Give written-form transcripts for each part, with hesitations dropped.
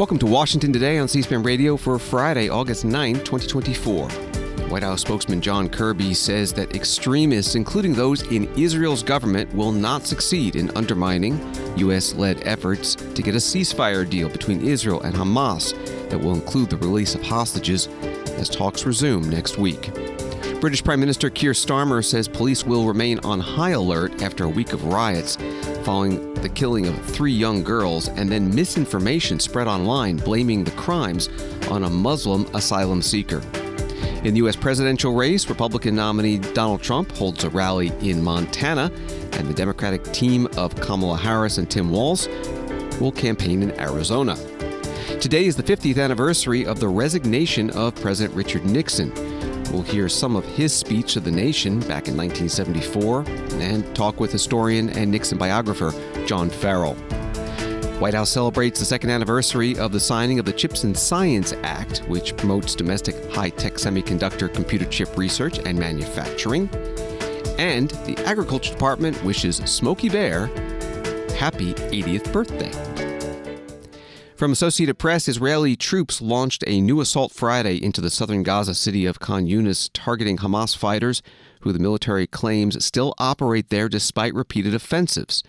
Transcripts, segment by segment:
Welcome to Washington Today on C-SPAN Radio for Friday, August 9, 2024. White House spokesman John Kirby says that extremists, including those in Israel's government, will not succeed in undermining U.S.-led efforts to get a ceasefire deal between Israel and Hamas that will include the release of hostages as talks resume next week. British Prime Minister Keir Starmer says police will remain on high alert after a week of riots following the killing of 3 young girls and then misinformation spread online blaming the crimes on a Muslim asylum-seeker. In the U.S. presidential race, Republican nominee Donald Trump holds a rally in Montana, and the Democratic team of Kamala Harris and Tim Walz will campaign in Arizona. Today is the 50th anniversary of the resignation of President Richard Nixon. We'll hear some of his speech to the nation back in 1974 and talk with historian and Nixon biographer John Farrell. White House celebrates the second anniversary of the signing of the Chips and Science Act, which promotes domestic high-tech semiconductor computer chip research and manufacturing. And the Agriculture Department wishes Smokey Bear happy 80th birthday. From Associated Press, Israeli troops launched a new assault Friday into the southern Gaza city of Khan Yunis, targeting Hamas fighters who the military claims still operate there despite repeated offensives,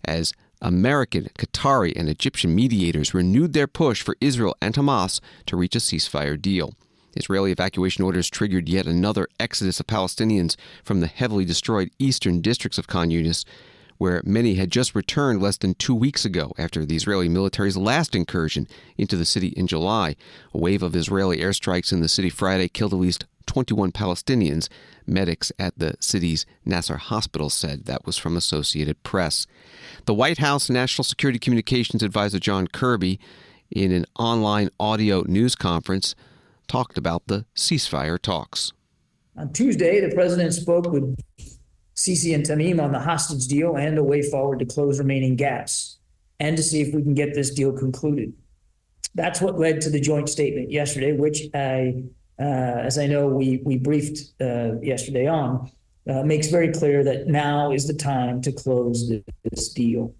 as American, Qatari, and Egyptian mediators renewed their push for Israel and Hamas to reach a ceasefire deal. Israeli evacuation orders triggered yet another exodus of Palestinians from the heavily destroyed eastern districts of Khan Yunis, where many had just returned less than 2 weeks ago after the Israeli military's last incursion into the city in July. A wave of Israeli airstrikes in the city Friday killed at least 21 Palestinians. Medics at the city's Nasser hospital said. That was from Associated Press. The White House National Security Communications Advisor John Kirby, in an online audio news conference, talked about the ceasefire talks. On Tuesday, the president spoke with Sisi and Tamim on the hostage deal and a way forward to close remaining gaps and to see if we can get this deal concluded. That's what led to the joint statement yesterday, which as I know we briefed yesterday on, makes very clear that now is the time to close this deal.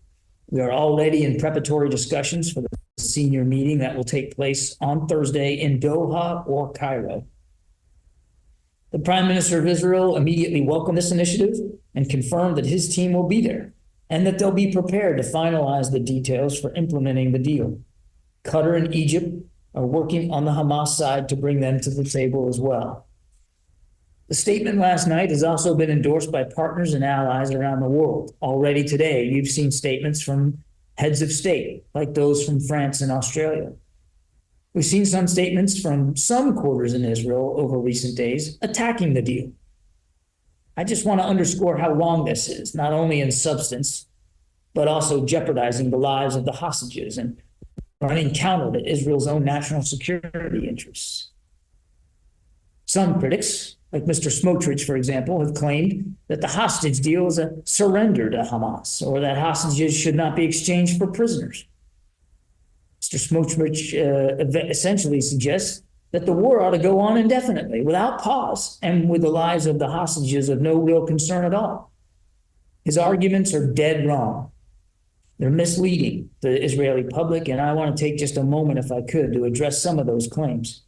We are already in preparatory discussions for the senior meeting that will take place on Thursday in Doha or Cairo. The Prime Minister of Israel immediately welcomed this initiative and confirmed that his team will be there and that they'll be prepared to finalize the details for implementing the deal. Qatar and Egypt are working on the Hamas side to bring them to the table as well. The statement last night has also been endorsed by partners and allies around the world. Already today, you've seen statements from heads of state, like those from France and Australia. We've seen some statements from some quarters in Israel over recent days attacking the deal. I just want to underscore how wrong this is, not only in substance, but also jeopardizing the lives of the hostages and running counter to Israel's own national security interests. Some critics, like Mr. Smotrich, for example, have claimed that the hostage deal is a surrender to Hamas, or that hostages should not be exchanged for prisoners. Mr. Smotrich essentially suggests that the war ought to go on indefinitely, without pause, and with the lives of the hostages of no real concern at all. His arguments are dead wrong. They're misleading the Israeli public, and I want to take just a moment, if I could, to address some of those claims.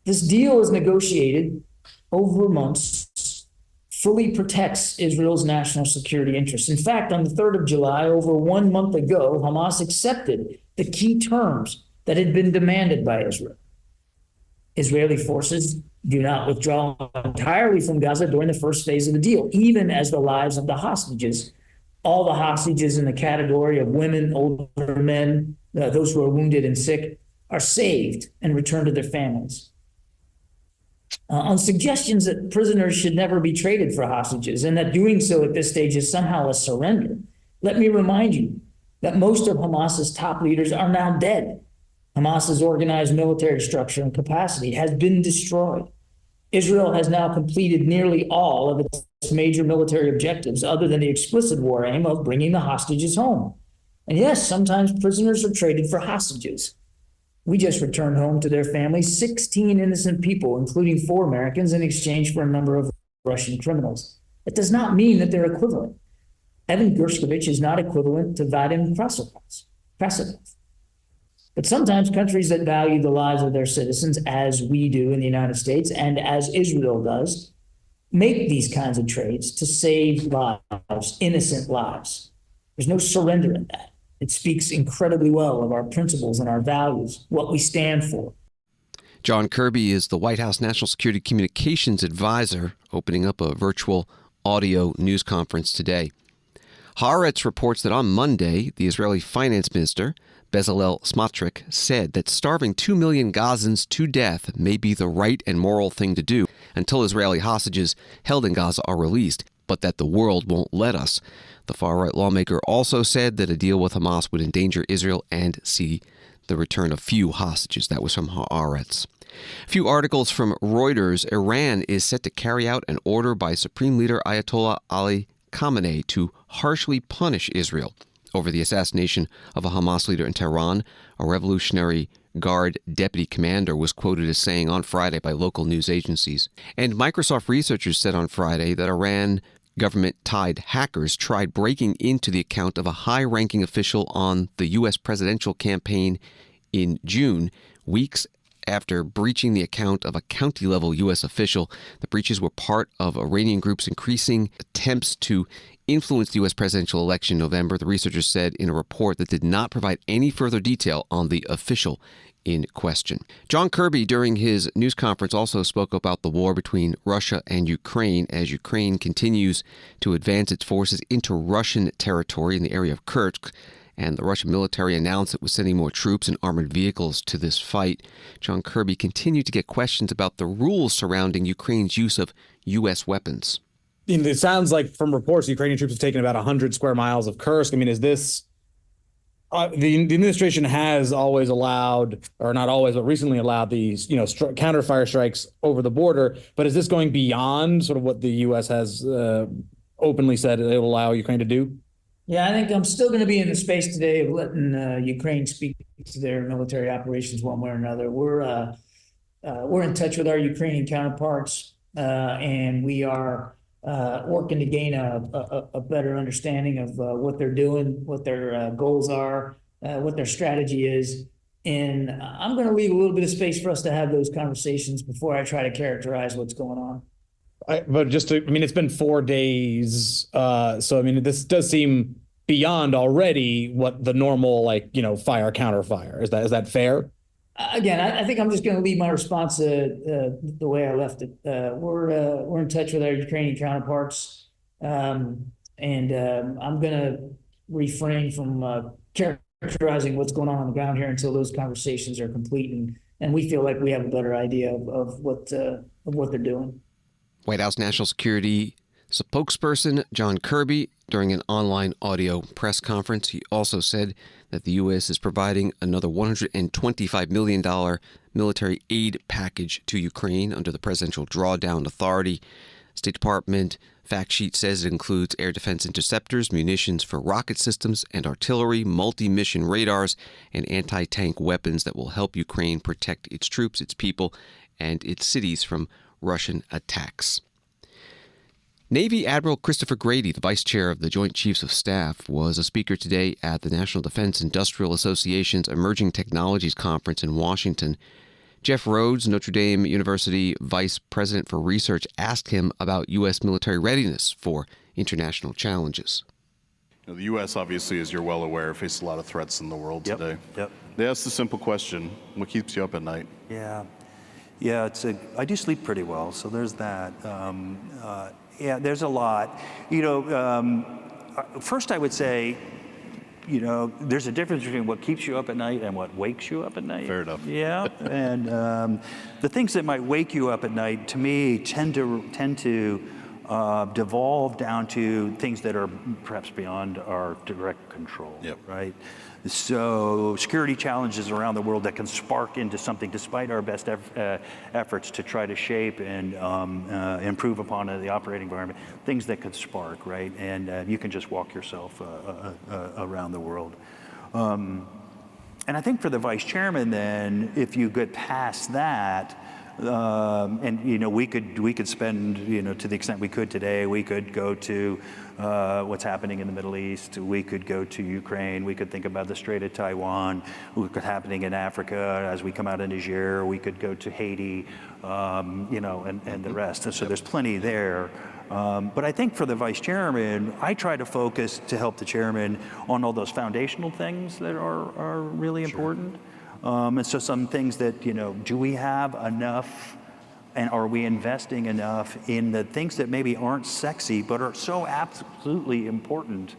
This deal is negotiated over months, fully protects Israel's national security interests. In fact, on the 3rd of July, over 1 month ago, Hamas accepted the key terms that had been demanded by Israel. Israeli forces do not withdraw entirely from Gaza during the first phase of the deal, even as the lives of the hostages, all the hostages in the category of women, older men, those who are wounded and sick, are saved and returned to their families. On suggestions that prisoners should never be traded for hostages and that doing so at this stage is somehow a surrender, let me remind you that most of Hamas's top leaders are now dead. Hamas's organized military structure and capacity has been destroyed. Israel has now completed nearly all of its major military objectives, other than the explicit war aim of bringing the hostages home. And yes, sometimes prisoners are traded for hostages. We just returned home to their families 16 innocent people, including 4 Americans, in exchange for a number of Russian criminals. That does not mean that they're equivalent. Evan Gershkovich is not equivalent to Vadim Krasov. But sometimes countries that value the lives of their citizens, as we do in the United States and as Israel does, make these kinds of trades to save lives, innocent lives. There's no surrender in that. It speaks incredibly well of our principles and our values, what we stand for. John Kirby is the White House National Security Communications Advisor, opening up a virtual audio news conference today. Haaretz reports that on Monday, the Israeli finance minister, Bezalel Smotrich, said that starving 2 million Gazans to death may be the right and moral thing to do until Israeli hostages held in Gaza are released, but that the world won't let us. The far-right lawmaker also said that a deal with Hamas would endanger Israel and see the return of few hostages. That was from Haaretz. A few articles from Reuters. Iran is set to carry out an order by Supreme Leader Ayatollah Ali Khamenei to harshly punish Israel over the assassination of a Hamas leader in Tehran. A Revolutionary Guard deputy commander was quoted as saying on Friday by local news agencies. And Microsoft researchers said on Friday that Iran government-tied hackers tried breaking into the account of a high-ranking official on the U.S. presidential campaign in June, weeks after breaching the account of a county-level U.S. official. The breaches were part of Iranian groups' increasing attempts to influence the U.S. presidential election in November, the researchers said in a report that did not provide any further detail on the official in question. John Kirby, during his news conference, also spoke about the war between Russia and Ukraine as Ukraine continues to advance its forces into Russian territory in the area of Kursk, and the Russian military announced it was sending more troops and armored vehicles to this fight. John Kirby continued to get questions about the rules surrounding Ukraine's use of U.S. weapons. It sounds like from reports, Ukrainian troops have taken about 100 square miles of Kursk. I mean, is this the administration has always allowed, or not always, but recently allowed these, counterfire strikes over the border. But is this going beyond sort of what the U.S. has openly said it will allow Ukraine to do? Yeah, I think I'm still going to be in the space today of letting Ukraine speak to their military operations one way or another. We're in touch with our Ukrainian counterparts, and we are working to gain a better understanding of what they're doing, what their goals are, what their strategy is. And I'm going to leave a little bit of space for us to have those conversations before I try to characterize what's going on. It's been 4 days. This does seem beyond already what the normal, fire, counterfire. Is that fair? Again, I think I'm just going to leave my response the way I left it. We're in touch with our Ukrainian counterparts, and I'm going to refrain from characterizing what's going on the ground here until those conversations are complete, and we feel like we have a better idea of what they're doing. White House National Security spokesperson John Kirby, during an online audio press conference, he also said that the U.S. is providing another $125 million military aid package to Ukraine under the Presidential Drawdown Authority. State Department fact sheet says it includes air defense interceptors, munitions for rocket systems and artillery, multi-mission radars, and anti-tank weapons that will help Ukraine protect its troops, its people, and its cities from Russian attacks. Navy Admiral Christopher Grady, the Vice Chair of the Joint Chiefs of Staff, was a speaker today at the National Defense Industrial Association's Emerging Technologies Conference in Washington. Jeff Rhodes, Notre Dame University Vice President for Research, asked him about U.S. military readiness for international challenges. The U.S., obviously, as you're well aware, faces a lot of threats in the world today. Yep. They asked the simple question, what keeps you up at night? Yeah, I do sleep pretty well, so there's that. There's a lot. First I would say, there's a difference between what keeps you up at night and what wakes you up at night. Fair enough. Yeah, and the things that might wake you up at night, to me, tend to devolve down to things that are perhaps beyond our direct control. Yep. Right. So security challenges around the world that can spark into something despite our best efforts to try to shape and improve upon the operating environment, things that could spark, right? And you can just walk yourself around the world. And I think for the vice chairman then, if you get past that, And we could spend, to the extent we could today, we could go to what's happening in the Middle East. We could go to Ukraine. We could think about the Strait of Taiwan. What's happening in Africa as we come out of Niger. We could go to Haiti, and the rest. And so there's plenty there. But I think for the vice chairman, I try to focus to help the chairman on all those foundational things that are really important. And so some things that, do we have enough, and are we investing enough in the things that maybe aren't sexy but are so absolutely important?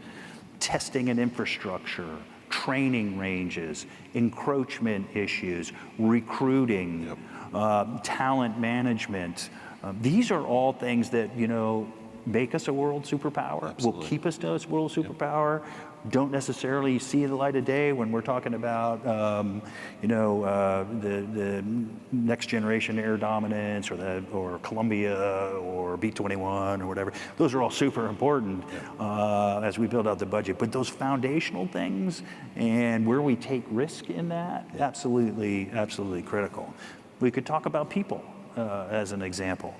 Testing and infrastructure, training ranges, encroachment issues, recruiting, talent management. These are all things that, make us a world superpower, Absolutely. will keep us to a world superpower. Don't necessarily see the light of day when we're talking about, the next generation air dominance or Columbia or B-21 or whatever. Those are all super important as we build out the budget. But those foundational things and where we take risk in that, absolutely critical. We could talk about people as an example.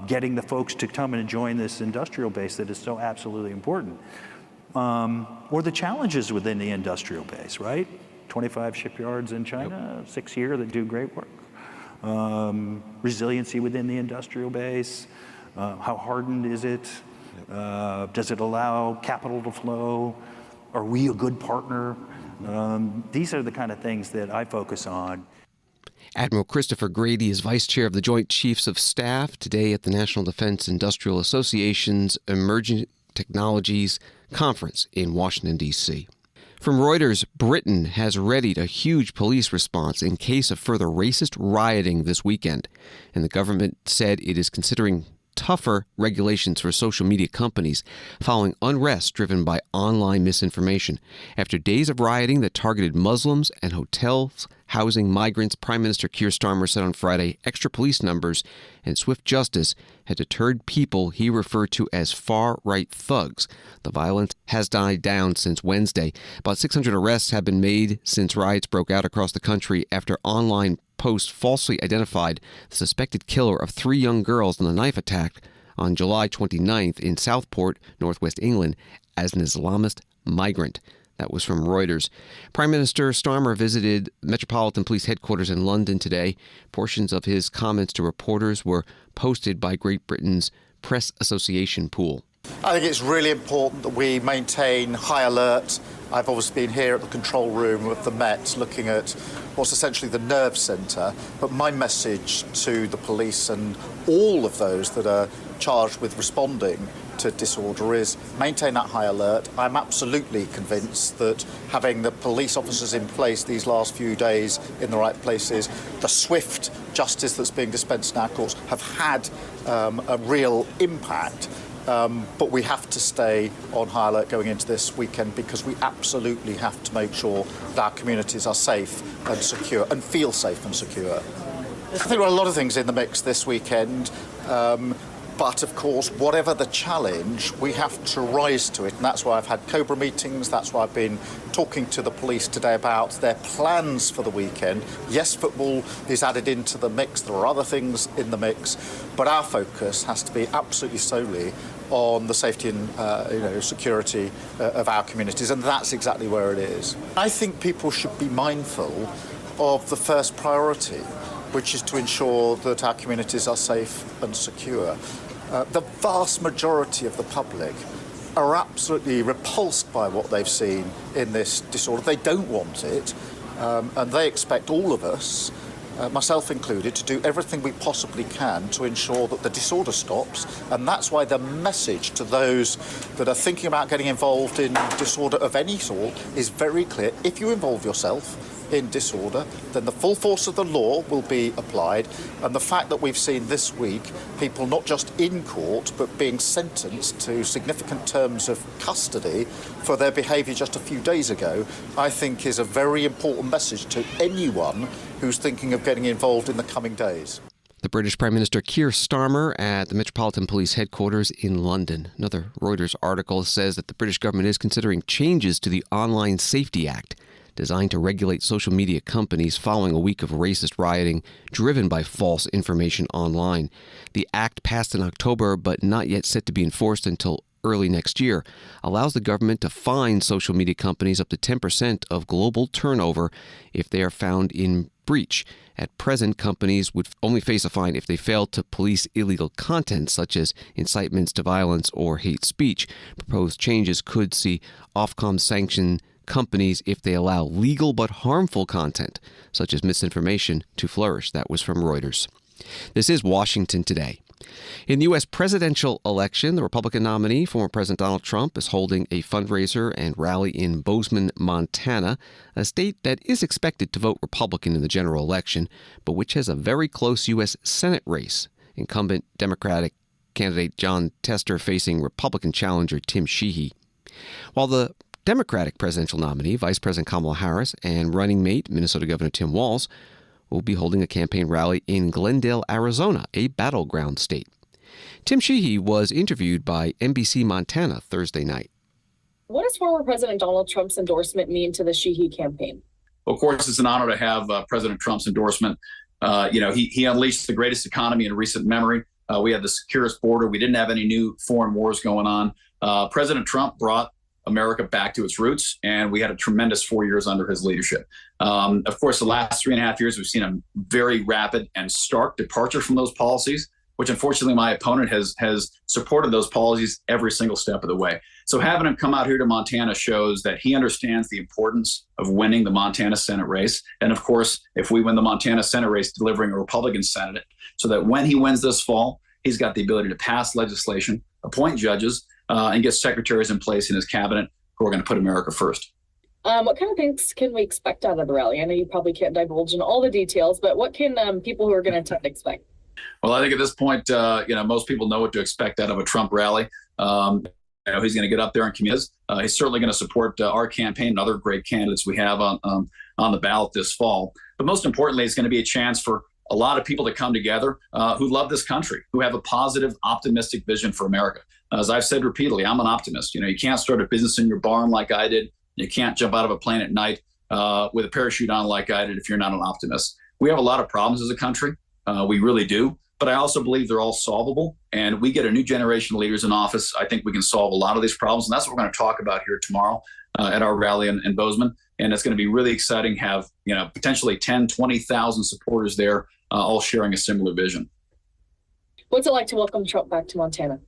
Getting the folks to come and join this industrial base that is so absolutely important. Or the challenges within the industrial base, right? 25 shipyards in China, 6 here that do great work. Resiliency within the industrial base. How hardened is it? Does it allow capital to flow? Are we a good partner? These are the kind of things that I focus on. Admiral Christopher Grady is Vice Chair of the Joint Chiefs of Staff today at the National Defense Industrial Association's Emerging Technologies Conference in Washington, D.C. From Reuters, Britain has readied a huge police response in case of further racist rioting this weekend, and the government said it is considering tougher regulations for social media companies following unrest driven by online misinformation. After days of rioting that targeted Muslims and hotels housing migrants, Prime Minister Keir Starmer said on Friday extra police numbers and swift justice had deterred people he referred to as far-right thugs. The violence has died down since Wednesday. About 600 arrests have been made since riots broke out across the country after online posts falsely identified the suspected killer of 3 young girls in the knife attack on July 29th in Southport, northwest England, as an Islamist migrant. That was from Reuters. Prime Minister Starmer visited Metropolitan Police Headquarters in London today. Portions of his comments to reporters were posted by Great Britain's Press Association pool. I think it's really important that we maintain high alert. I've obviously been here at the control room of the Met looking at what's essentially the nerve centre, but my message to the police and all of those that are charged with responding to disorder is maintain that high alert. I'm absolutely convinced that having the police officers in place these last few days in the right places, the swift justice that's being dispensed in our courts have had a real impact. But we have to stay on high alert going into this weekend because we absolutely have to make sure that our communities are safe and secure and feel safe and secure. I think there are a lot of things in the mix this weekend. But, of course, whatever the challenge, we have to rise to it. And that's why I've had COBRA meetings. That's why I've been talking to the police today about their plans for the weekend. Yes, football is added into the mix. There are other things in the mix. But our focus has to be absolutely solely on the safety and security of our communities. And that's exactly where it is. I think people should be mindful of the first priority, which is to ensure that our communities are safe and secure. The vast majority of the public are absolutely repulsed by what they've seen in this disorder. They don't want it, and they expect all of us, myself included, to do everything we possibly can to ensure that the disorder stops. And that's why the message to those that are thinking about getting involved in disorder of any sort is very clear. If you involve yourself in disorder, then the full force of the law will be applied. And the fact that we've seen this week people not just in court but being sentenced to significant terms of custody for their behaviour just a few days ago, I think is a very important message to anyone who's thinking of getting involved in the coming days. The British Prime Minister Keir Starmer at the Metropolitan Police Headquarters in London. Another Reuters article says that the British government is considering changes to the Online Safety Act designed to regulate social media companies following a week of racist rioting driven by false information online. The act passed in October, but not yet set to be enforced until early next year, allows the government to fine social media companies up to 10% of global turnover if they are found in breach. At present, companies would only face a fine if they fail to police illegal content such as incitements to violence or hate speech. Proposed changes could see Ofcom sanction companies if they allow legal but harmful content such as misinformation to flourish. That was from Reuters. This is Washington Today. In the U.S. presidential election, the Republican nominee, former President Donald Trump, is holding a fundraiser and rally in Bozeman, Montana, a state that is expected to vote Republican in the general election, but which has a very close U.S. Senate race. Incumbent Democratic candidate John Tester facing Republican challenger Tim Sheehy. While the Democratic presidential nominee, Vice President Kamala Harris, and running mate, Minnesota Governor Tim Walz, will be holding a campaign rally in Glendale, Arizona, a battleground state. Tim Sheehy was interviewed by NBC Montana Thursday night. What does former President Donald Trump's endorsement mean to the Sheehy campaign? Well, of course, it's an honor to have President Trump's endorsement. He unleashed the greatest economy in recent memory. We had the securest border. We didn't have any new foreign wars going on. President Trump brought America back to its roots, and we had a tremendous 4 years under his leadership. Of course, the last 3.5 years, we've seen a very rapid and stark departure from those policies, which unfortunately my opponent has supported those policies every single step of the way. So having him come out here to Montana shows that he understands the importance of winning the Montana Senate race. And of course, if we win the Montana Senate race, delivering a Republican Senate, so that when he wins this fall, he's got the ability to pass legislation, appoint judges, and get secretaries in place in his cabinet who are going to put America first. What kind of things can we expect out of the rally? I know you probably can't divulge in all the details, but what can people who are going to attend expect? Well, I think at this point, most people know what to expect out of a Trump rally. He's going to get up there and communicate. He's certainly going to support our campaign and other great candidates we have on the ballot this fall. But most importantly, it's going to be a chance for a lot of people to come together who love this country, who have a positive, optimistic vision for America. As I've said repeatedly, I'm an optimist. You can't start a business in your barn like I did. You can't jump out of a plane at night with a parachute on like I did if you're not an optimist. We have a lot of problems as a country. We really do. But I also believe they're all solvable. And we get a new generation of leaders in office. I think we can solve a lot of these problems. And that's what we're going to talk about here tomorrow at our rally in Bozeman. And it's going to be really exciting to have, potentially 10, 20,000 supporters there, all sharing a similar vision. What's it like to welcome Trump back to Montana?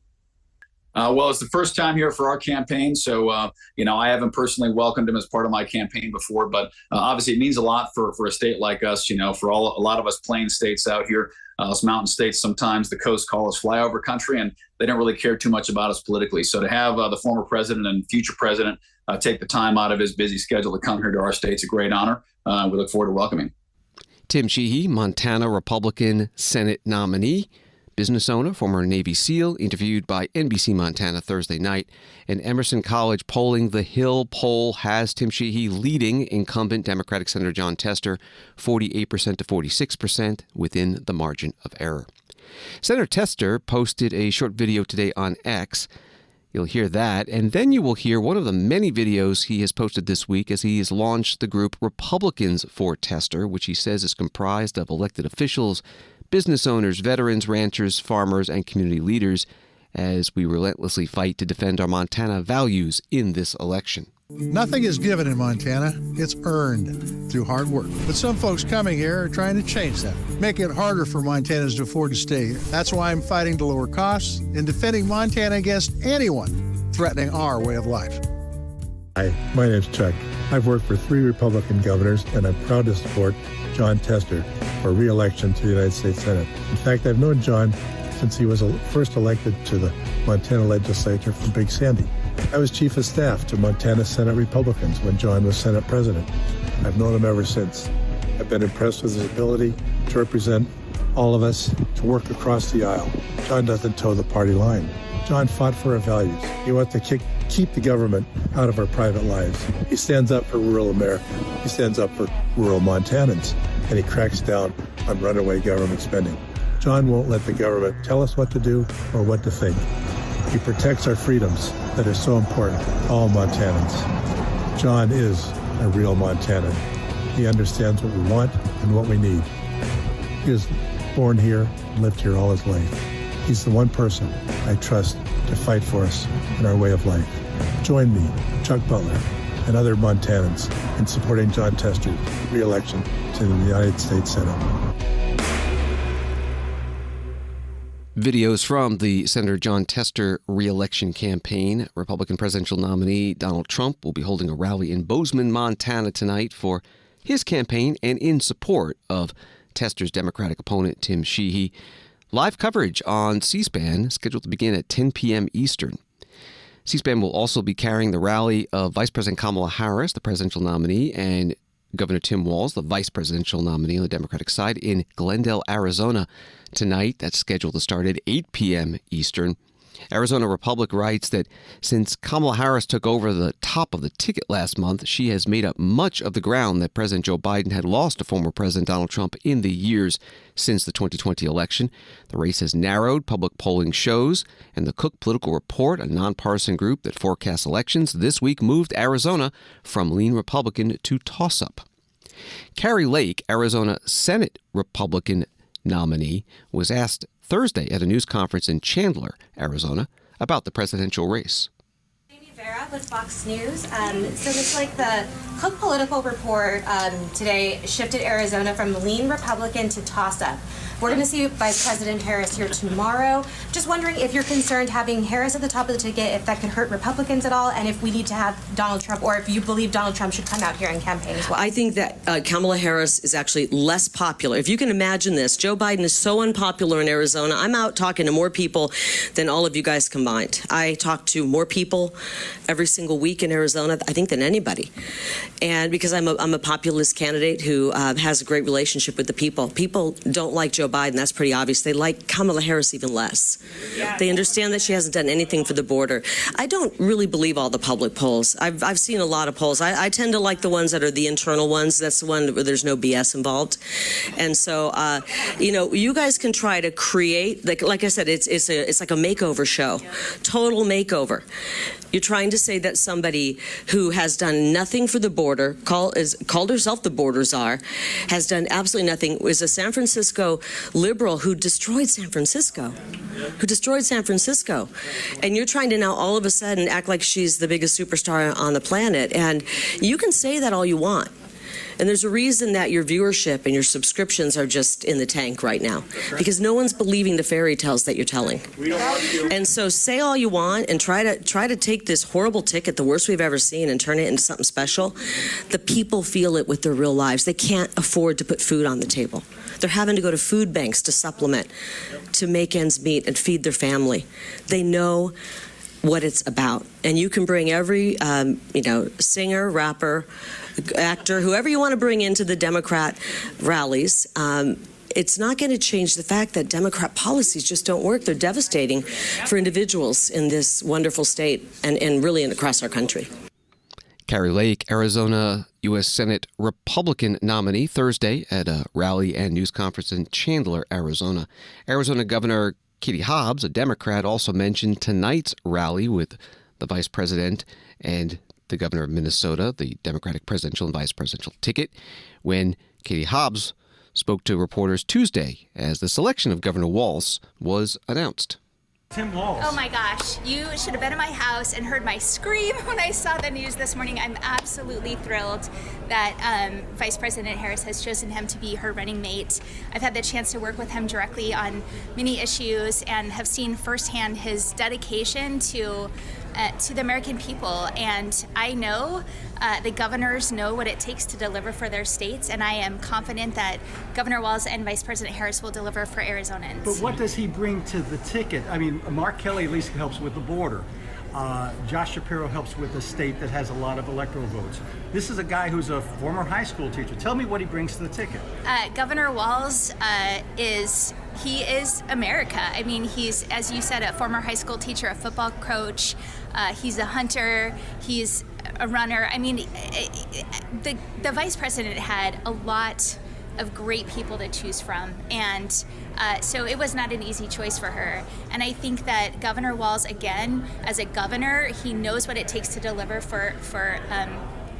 Well, it's the first time here for our campaign. So, I haven't personally welcomed him as part of my campaign before, but obviously it means a lot for a state like us, for a lot of us plain states out here, us mountain states, sometimes the coast call us flyover country, and they don't really care too much about us politically. So to have the former president and future president take the time out of his busy schedule to come here to our state's a great honor. We look forward to welcoming. Tim Sheehy, Montana Republican Senate nominee. Business owner, former Navy SEAL, interviewed by NBC Montana Thursday night. And Emerson College polling, the Hill poll has Tim Sheehy leading incumbent Democratic Senator John Tester 48% to 46% within the margin of error. Senator Tester posted a short video today on X. You'll hear that, and then you will hear one of the many videos he has posted this week as he has launched the group Republicans for Tester, which he says is comprised of elected officials, business owners, veterans, ranchers, farmers, and community leaders as we relentlessly fight to defend our Montana values in this election. Nothing is given in Montana. It's earned through hard work. But some folks coming here are trying to change that, making it harder for Montanans to afford to stay here. That's why I'm fighting to lower costs and defending Montana against anyone threatening our way of life. Hi, my name's Chuck. I've worked for 3 Republican governors, and I'm proud to support John Tester for re-election to the United States Senate. In fact, I've known John since he was first elected to the Montana legislature from Big Sandy. I was chief of staff to Montana Senate Republicans when John was Senate president. I've known him ever since. I've been impressed with his ability to represent all of us, to work across the aisle. John doesn't toe the party line. John fought for our values. He wants to keep the government out of our private lives. He stands up for rural America. He stands up for rural Montanans, and he cracks down on runaway government spending. John won't let the government tell us what to do or what to think. He protects our freedoms that are so important to all Montanans. John is a real Montanan. He understands what we want and what we need. He was born here and lived here all his life. He's the one person I trust to fight for us in our way of life. Join me, Chuck Butler, and other Montanans in supporting John Tester's re-election to the United States Senate. Videos from the Senator John Tester re-election campaign. Republican presidential nominee Donald Trump will be holding a rally in Bozeman, Montana tonight for his campaign and in support of Tester's Democratic opponent, Tim Sheehy. Live coverage on C-SPAN scheduled to begin at 10 p.m. Eastern. C-SPAN will also be carrying the rally of Vice President Kamala Harris, the presidential nominee, and Governor Tim Walz, the vice presidential nominee on the Democratic side, in Glendale, Arizona tonight. That's scheduled to start at 8 p.m. Eastern. Arizona Republic writes that since Kamala Harris took over the top of the ticket last month, she has made up much of the ground that President Joe Biden had lost to former President Donald Trump in the years since the 2020 election. The race has narrowed, public polling shows, and the Cook Political Report, a nonpartisan group that forecasts elections, this week moved Arizona from lean Republican to toss-up. Kari Lake, Arizona Senate Republican nominee, was asked Thursday at a news conference in Chandler, Arizona, about the presidential race. With Fox News. So it's like the Cook Political Report today shifted Arizona from lean Republican to toss-up. We're going to see Vice President Harris here tomorrow. Just wondering if you're concerned having Harris at the top of the ticket, if that could hurt Republicans at all, and if we need to have Donald Trump, or if you believe Donald Trump should come out here and campaign as well. I think that Kamala Harris is actually less popular. If you can imagine this, Joe Biden is so unpopular in Arizona. I'm out talking to more people than all of you guys combined. I talk to more people every single week in Arizona, I think, than anybody. And because I'm a populist candidate who has a great relationship with the people. People don't like Joe Biden. That's pretty obvious. They like Kamala Harris even less. They understand that she hasn't done anything for the border. I don't really believe all the public polls. I've seen a lot of polls. I tend to like the ones that are the internal ones. That's the one where there's no BS involved. And so, you guys can try to create, like I said, it's like a makeover show, total makeover. You're trying to say that somebody who has done nothing for the border, called herself the border czar, has done absolutely nothing, is a San Francisco liberal who destroyed San Francisco. And you're trying to now all of a sudden act like she's the biggest superstar on the planet. And you can say that all you want. And there's a reason that your viewership and your subscriptions are just in the tank right now, because no one's believing the fairy tales that you're telling. And so say all you want and try to take this horrible ticket, the worst we've ever seen, and turn it into something special. The people feel it with their real lives. They can't afford to put food on the table. They're having to go to food banks to supplement, to make ends meet and feed their family. They know what it's about. And you can bring every, singer, rapper, actor, whoever you want to bring into the Democrat rallies. It's not going to change the fact that Democrat policies just don't work. They're devastating for individuals in this wonderful state and really across our country. Kari Lake, Arizona U.S. Senate Republican nominee, Thursday at a rally and news conference in Chandler, Arizona. Arizona Governor Katie Hobbs, a Democrat, also mentioned tonight's rally with the vice president and the governor of Minnesota, the Democratic presidential and vice presidential ticket, when Katie Hobbs spoke to reporters Tuesday as the selection of Governor Walz was announced. Tim Walz. Oh my gosh, you should have been in my house and heard my scream when I saw the news this morning. I'm absolutely thrilled that Vice President Harris has chosen him to be her running mate. I've had the chance to work with him directly on many issues and have seen firsthand his dedication to the American people. And I know the governors know what it takes to deliver for their states, and I am confident that Governor Walz and Vice President Harris will deliver for Arizonans. But what does he bring to the ticket? I mean, Mark Kelly at least helps with the border. Josh Shapiro helps with a state that has a lot of electoral votes. This is a guy who's a former high school teacher. Tell me what he brings to the ticket. Governor Walz is America. I mean, he's, as you said, a former high school teacher, a football coach. He's a hunter. He's a runner. I mean, the vice president had a lot of great people to choose from, and so it was not an easy choice for her. And I think that Governor Walz, again, as a governor, he knows what it takes to deliver for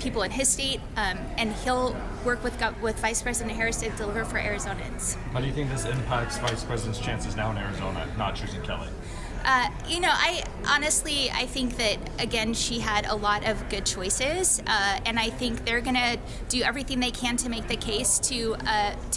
people in his state, and he'll work with Vice President Harris to deliver for Arizonans. How do you think this impacts Vice President's chances now in Arizona, not choosing Kelly? I think that, again, she had a lot of good choices, and I think they're going to do everything they can to make the case to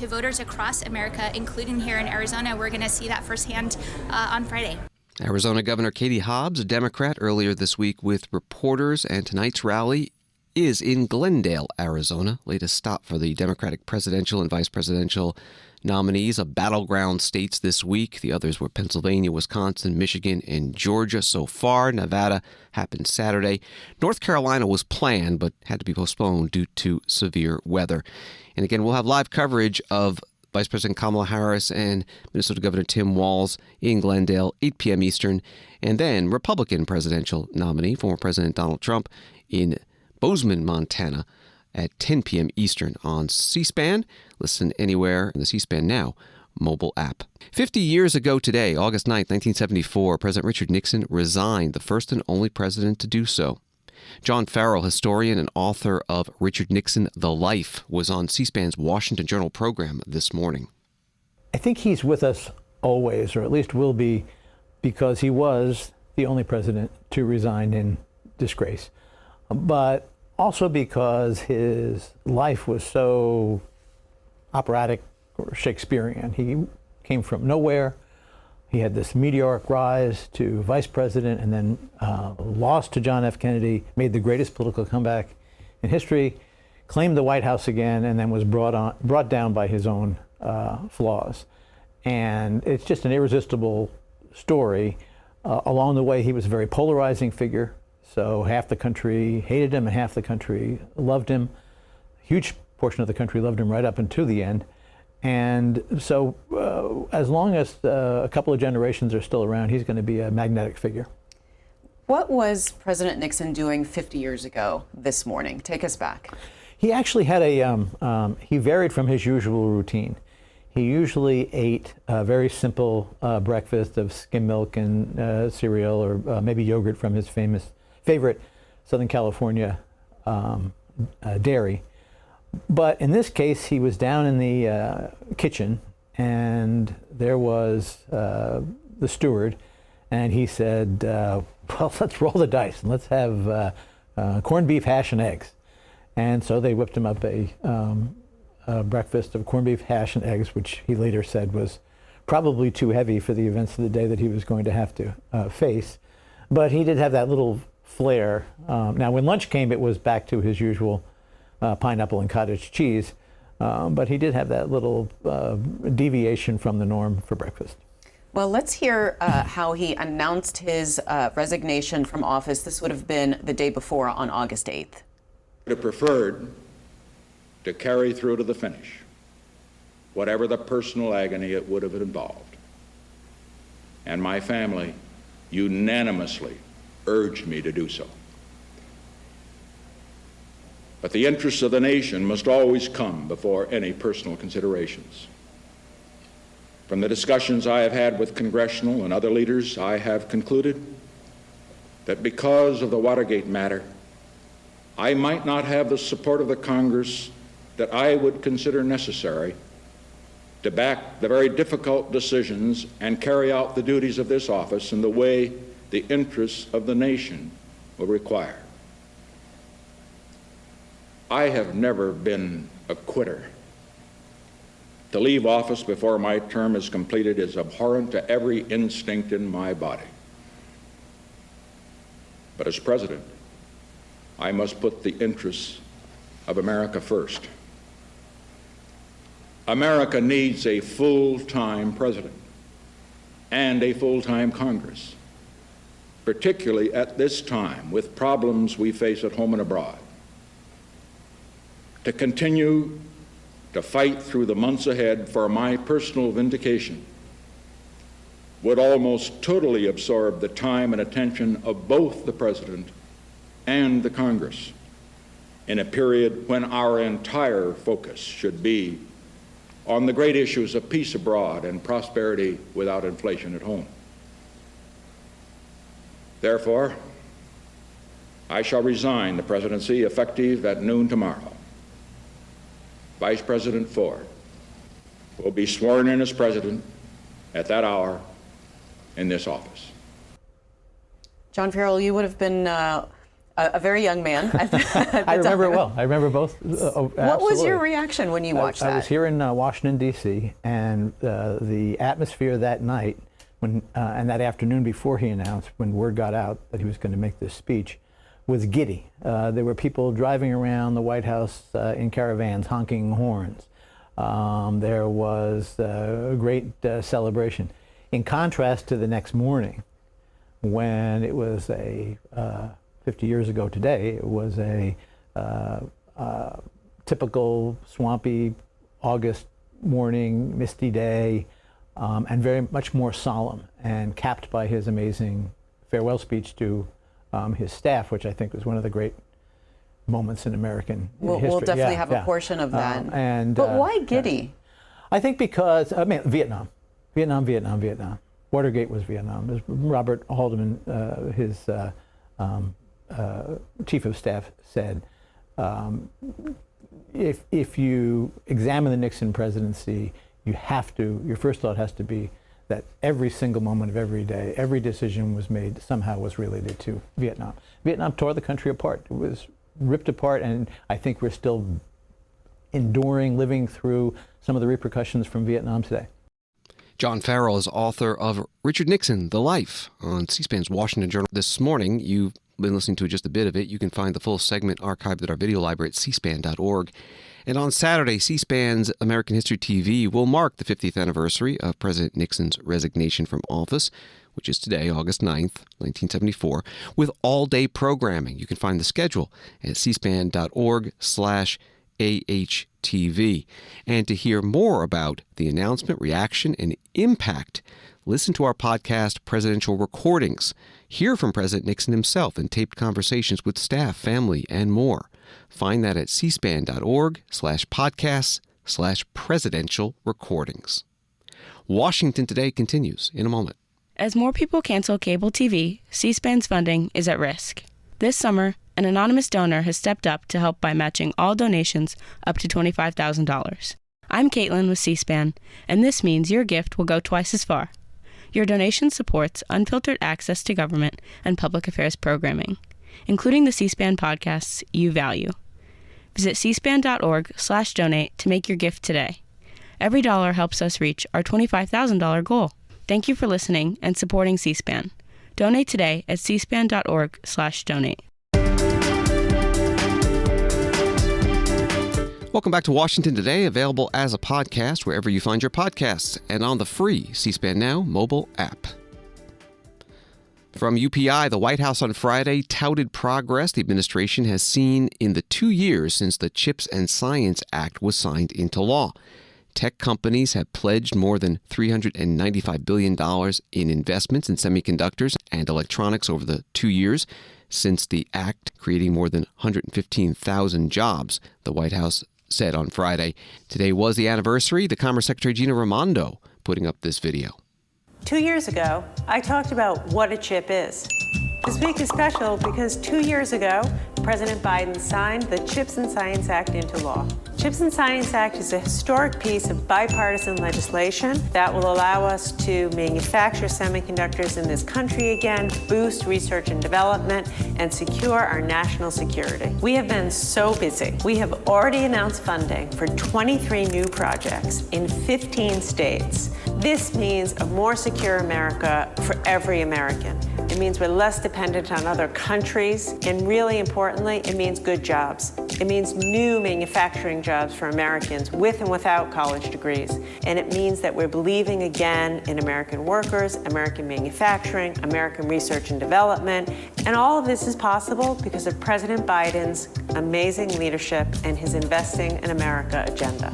voters across America, including here in Arizona. We're going to see that firsthand on Friday. Arizona Governor Katie Hobbs, a Democrat, earlier this week with reporters, and tonight's rally is in Glendale, Arizona. Latest stop for the Democratic presidential and vice presidential nominees of battleground states this week. The others were Pennsylvania, Wisconsin, Michigan, and Georgia so far. Nevada happened Saturday. North Carolina was planned but had to be postponed due to severe weather. And again, we'll have live coverage of Vice President Kamala Harris and Minnesota Governor Tim Walz in Glendale, 8 p.m. Eastern. And then Republican presidential nominee, former President Donald Trump, in Bozeman, Montana, at 10 p.m. Eastern on C-SPAN. Listen anywhere in the C-SPAN Now mobile app. 50 years ago today, August 9, 1974, President Richard Nixon resigned, the first and only president to do so. John Farrell, historian and author of Richard Nixon, The Life, was on C-SPAN's Washington Journal program this morning. I think he's with us always, or at least will be, because he was the only president to resign in disgrace. But also because his life was so operatic or Shakespearean. He came from nowhere. He had this meteoric rise to vice president and then lost to John F. Kennedy, made the greatest political comeback in history, claimed the White House again, and then was brought down by his own flaws. And it's just an irresistible story. Along the way, he was a very polarizing figure. So half the country hated him and half the country loved him. A huge portion of the country loved him right up until the end. And so as long as a couple of generations are still around, he's going to be a magnetic figure. What was President Nixon doing 50 years ago this morning? Take us back. He actually had he varied from his usual routine. He usually ate a very simple breakfast of skim milk and cereal, or maybe yogurt from his favorite Southern California dairy. But in this case, he was down in the kitchen, and there was the steward, and he said, well, let's roll the dice and let's have corned beef hash and eggs. And so they whipped him up a breakfast of corned beef hash and eggs, which he later said was probably too heavy for the events of the day that he was going to have to face. But he did have that little flair. Now, when lunch came, it was back to his usual pineapple and cottage cheese, but he did have that little deviation from the norm for breakfast. Well, let's hear how he announced his resignation from office. This would have been the day before, on August 8th. I would have preferred to carry through to the finish, whatever the personal agony it would have involved. And my family unanimously urged me to do so. But the interests of the nation must always come before any personal considerations. From the discussions I have had with Congressional and other leaders, I have concluded that because of the Watergate matter, I might not have the support of the Congress that I would consider necessary to back the very difficult decisions and carry out the duties of this office in the way the interests of the nation will require. I have never been a quitter. To leave office before my term is completed is abhorrent to every instinct in my body. But as president, I must put the interests of America first. America needs a full-time president and a full-time Congress, particularly at this time with problems we face at home and abroad. To continue to fight through the months ahead for my personal vindication would almost totally absorb the time and attention of both the President and the Congress in a period when our entire focus should be on the great issues of peace abroad and prosperity without inflation at home. Therefore, I shall resign the presidency effective at noon tomorrow. Vice President Ford will be sworn in as president at that hour in this office. John Farrell, you would have been a very young man at I remember it well. I remember both. What was your reaction when you watched that? I was here in Washington, D.C., and the atmosphere that night, when and that afternoon before he announced, when word got out that he was going to make this speech, was giddy. There were people driving around the White House in caravans, honking horns. There was a great celebration. In contrast to the next morning, when it was 50 years ago today, it was a typical swampy August morning, misty day, and very much more solemn, and capped by his amazing farewell speech to his staff, which I think was one of the great moments in American history. We'll definitely have a portion of that. But why giddy? I think because, Vietnam. Watergate was Vietnam. As Robert Haldeman, his chief of staff, said, if you examine the Nixon presidency, your first thought has to be that every single moment of every day, every decision somehow was related to Vietnam. Vietnam tore the country apart. It was ripped apart, and I think we're still living through some of the repercussions from Vietnam today. John Farrell is author of Richard Nixon, The Life, on C-SPAN's Washington Journal. This morning, you've been listening to just a bit of it. You can find the full segment archived at our video library at cspan.org. And on Saturday, C-SPAN's American History TV will mark the 50th anniversary of President Nixon's resignation from office, which is today, August 9th, 1974, with all-day programming. You can find the schedule at cspan.org/AHTV. And to hear more about the announcement, reaction, and impact, listen to our podcast, Presidential Recordings. Hear from President Nixon himself in taped conversations with staff, family, and more. Find that at cspan.org/podcasts/presidential recordings. Washington Today continues in a moment. As more people cancel cable TV, C-SPAN's funding is at risk. This summer, an anonymous donor has stepped up to help by matching all donations up to $25,000. I'm Caitlin with C-SPAN, and this means your gift will go twice as far. Your donation supports unfiltered access to government and public affairs programming, including the C-SPAN podcasts you value. Visit cspan.org/donate to make your gift today. Every dollar helps us reach our $25,000 goal. Thank you for listening and supporting C-SPAN. Donate today at cspan.org/donate. Welcome back to Washington Today, available as a podcast wherever you find your podcasts and on the free C-SPAN Now mobile app. From UPI, the White House on Friday touted progress the administration has seen in the 2 years since the CHIPS and Science Act was signed into law. Tech companies have pledged more than $395 billion in investments in semiconductors and electronics over the 2 years since the act, creating more than 115,000 jobs, the White House said on Friday. Today was the anniversary. The Commerce Secretary Gina Raimondo putting up this video. 2 years ago, I talked about what a chip is. This week is special because 2 years ago, President Biden signed the CHIPS and Science Act into law. CHIPS and Science Act is a historic piece of bipartisan legislation that will allow us to manufacture semiconductors in this country again, boost research and development, and secure our national security. We have been so busy. We have already announced funding for 23 new projects in 15 states. This means a more secure America for every American. It means we're less dependent on other countries, and really importantly, it means good jobs. It means new manufacturing jobs for Americans with and without college degrees. And it means that we're believing again in American workers, American manufacturing, American research and development. And all of this is possible because of President Biden's amazing leadership and his Investing in America agenda.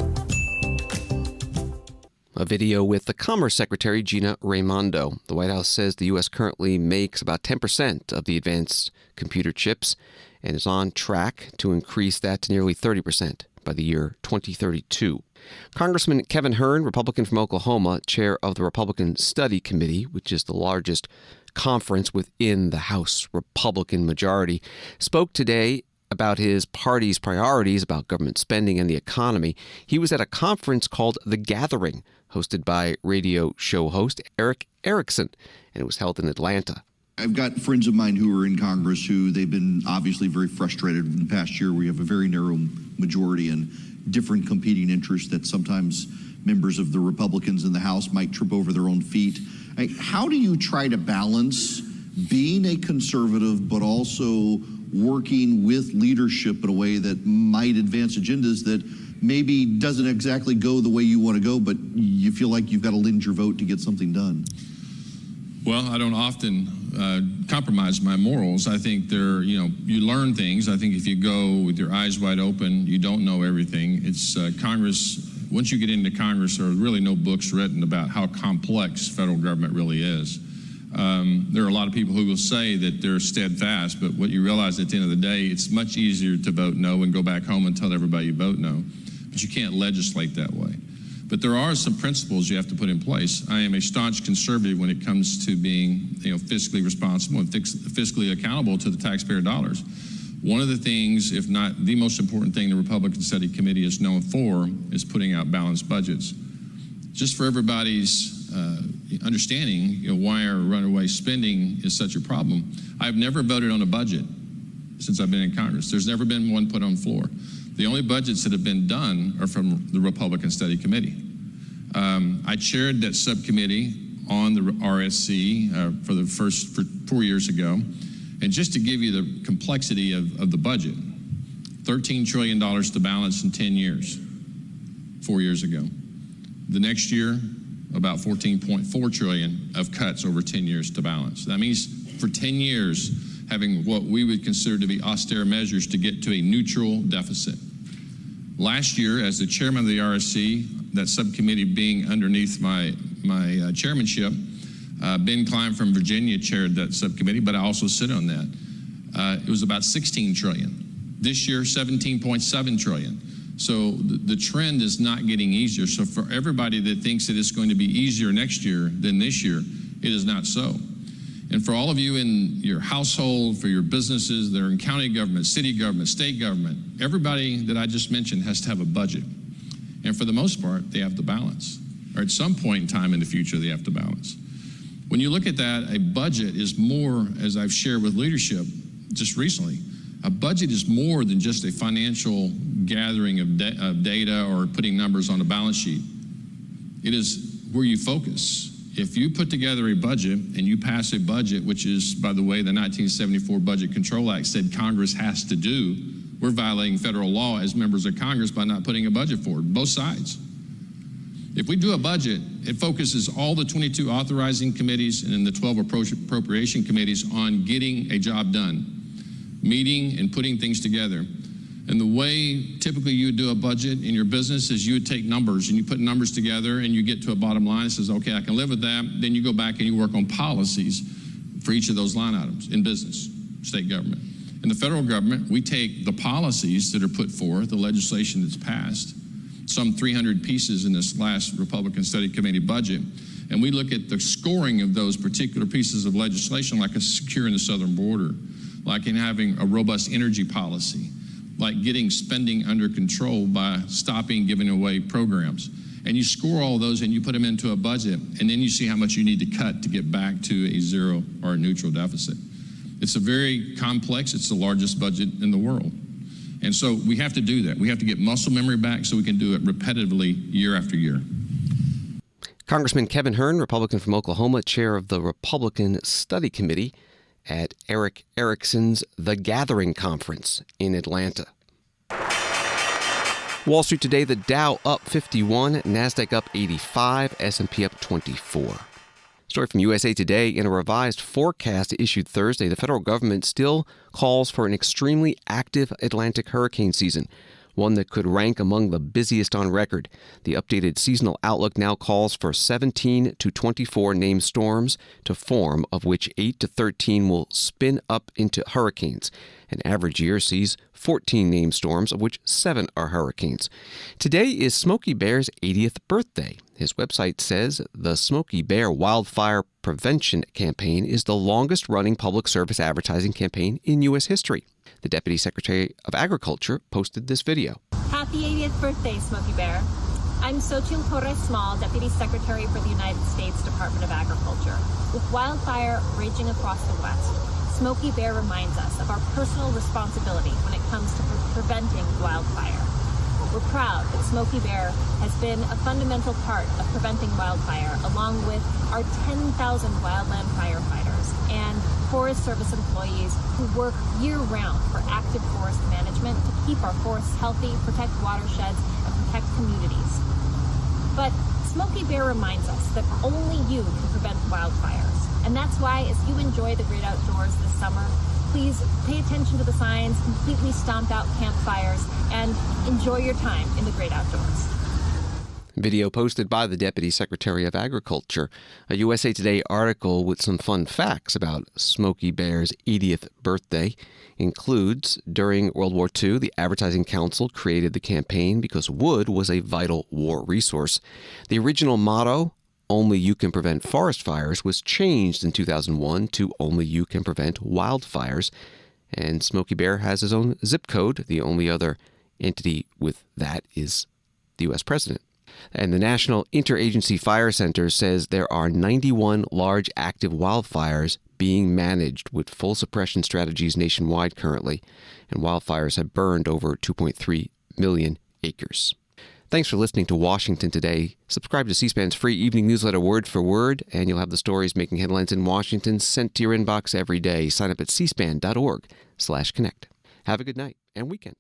A video with the Commerce Secretary Gina Raimondo. The White House says the U.S. currently makes about 10% of the advanced computer chips and is on track to increase that to nearly 30% by the year 2032. Congressman Kevin Hern, Republican from Oklahoma, chair of the Republican Study Committee, which is the largest conference within the House Republican majority, spoke today about his party's priorities about government spending and the economy. He was at a conference called The Gathering, hosted by radio show host Eric Erickson, and it was held in Atlanta. I've got friends of mine who are in Congress who they've been obviously very frustrated in the past year. We have a very narrow majority and different competing interests that sometimes members of the Republicans in the House might trip over their own feet. How do you try to balance being a conservative but also working with leadership in a way that might advance agendas that maybe doesn't exactly go the way you want to go, but you feel like you've got to lend your vote to get something done? Well, I don't often compromise my morals. I think you learn things. I think if you go with your eyes wide open, you don't know everything. It's Congress. Once you get into Congress, there are really no books written about how complex federal government really is. There are a lot of people who will say that they're steadfast, but what you realize at the end of the day, it's much easier to vote no and go back home and tell everybody you vote no. But you can't legislate that way. But there are some principles you have to put in place. I am a staunch conservative when it comes to being, fiscally responsible and fiscally accountable to the taxpayer dollars. One of the things, if not the most important thing the Republican Study Committee is known for, is putting out balanced budgets. Just for everybody's understanding, why our runaway spending is such a problem. I've never voted on a budget since I've been in Congress. There's never been one put on the floor. The only budgets that have been done are from the Republican Study Committee. I chaired that subcommittee on the RSC for 4 years ago. And just to give you the complexity of the budget, $13 trillion to balance in 10 years, 4 years ago. The next year, about $14.4 trillion of cuts over 10 years to balance. That means for 10 years, having what we would consider to be austere measures to get to a neutral deficit. Last year, as the chairman of the RSC, that subcommittee being underneath my chairmanship, Ben Klein from Virginia chaired that subcommittee, but I also sit on that. It was about $16 trillion. This year, $17.7 trillion. So the trend is not getting easier. So for everybody that thinks that it's going to be easier next year than this year, it is not so. And for all of you in your household, for your businesses that are in county government, city government, state government, everybody that I just mentioned has to have a budget. And for the most part, they have to balance. Or at some point in time in the future, they have to balance. When you look at that, a budget is more, as I've shared with leadership just recently, a budget is more than just a financial gathering of data or putting numbers on a balance sheet. It is where you focus. If you put together a budget and you pass a budget, which is, by the way, the 1974 Budget Control Act said Congress has to do, we're violating federal law as members of Congress by not putting a budget forward, both sides. If we do a budget, it focuses all the 22 authorizing committees and the 12 appropriation committees on getting a job done, meeting and putting things together. And the way typically you would do a budget in your business is you would take numbers and you put numbers together and you get to a bottom line that says, okay, I can live with that. Then you go back and you work on policies for each of those line items in business, state government. In the federal government, we take the policies that are put forth, the legislation that's passed, some 300 pieces in this last Republican Study Committee budget, and we look at the scoring of those particular pieces of legislation, like a securing the southern border, like in having a robust energy policy, like getting spending under control by stopping giving away programs. And you score all those and you put them into a budget, and then you see how much you need to cut to get back to a zero or a neutral deficit. It's a very complex, it's the largest budget in the world. And so we have to do that. We have to get muscle memory back so we can do it repetitively year after year. Congressman Kevin Hern, Republican from Oklahoma, chair of the Republican Study Committee at Eric Erickson's The Gathering Conference in Atlanta. Wall Street today, the Dow up 51, NASDAQ up 85, S&P up 24. Story from USA Today. In a revised forecast issued Thursday, the federal government still calls for an extremely active Atlantic hurricane season. one that could rank among the busiest on record. The updated seasonal outlook now calls for 17 to 24 named storms to form, of which 8 to 13 will spin up into hurricanes. An average year sees 14 named storms, of which 7 are hurricanes. Today is Smokey Bear's 80th birthday. His website says the Smokey Bear Wildfire Prevention Campaign is the longest-running public service advertising campaign in U.S. history. The Deputy Secretary of Agriculture posted this video. Happy 80th birthday, Smokey Bear. I'm Xochitl Torres Small, Deputy Secretary for the United States Department of Agriculture. With wildfire raging across the West, Smokey Bear reminds us of our personal responsibility when it comes to preventing wildfire. We're proud that Smokey Bear has been a fundamental part of preventing wildfire, along with our 10,000 wildland firefighters and Forest Service employees who work year-round for active forest management to keep our forests healthy, protect watersheds, and protect communities. But Smokey Bear reminds us that only you can prevent wildfires. And that's why, as you enjoy the great outdoors this summer, please pay attention to the signs, completely stomp out campfires, and enjoy your time in the great outdoors. Video posted by the Deputy Secretary of Agriculture. A USA Today article with some fun facts about Smokey Bear's 80th birthday includes, during World War II, the Advertising Council created the campaign because wood was a vital war resource. The original motto, "Only you can prevent forest fires," was changed in 2001 to "Only you can prevent wildfires." And Smokey Bear has his own zip code. The only other entity with that is the U.S. president. And the National Interagency Fire Center says there are 91 large active wildfires being managed with full suppression strategies nationwide currently. And wildfires have burned over 2.3 million acres. Thanks for listening to Washington Today. Subscribe to C-SPAN's free evening newsletter Word for Word, and you'll have the stories making headlines in Washington sent to your inbox every day. Sign up at cspan.org/connect. Have a good night and weekend.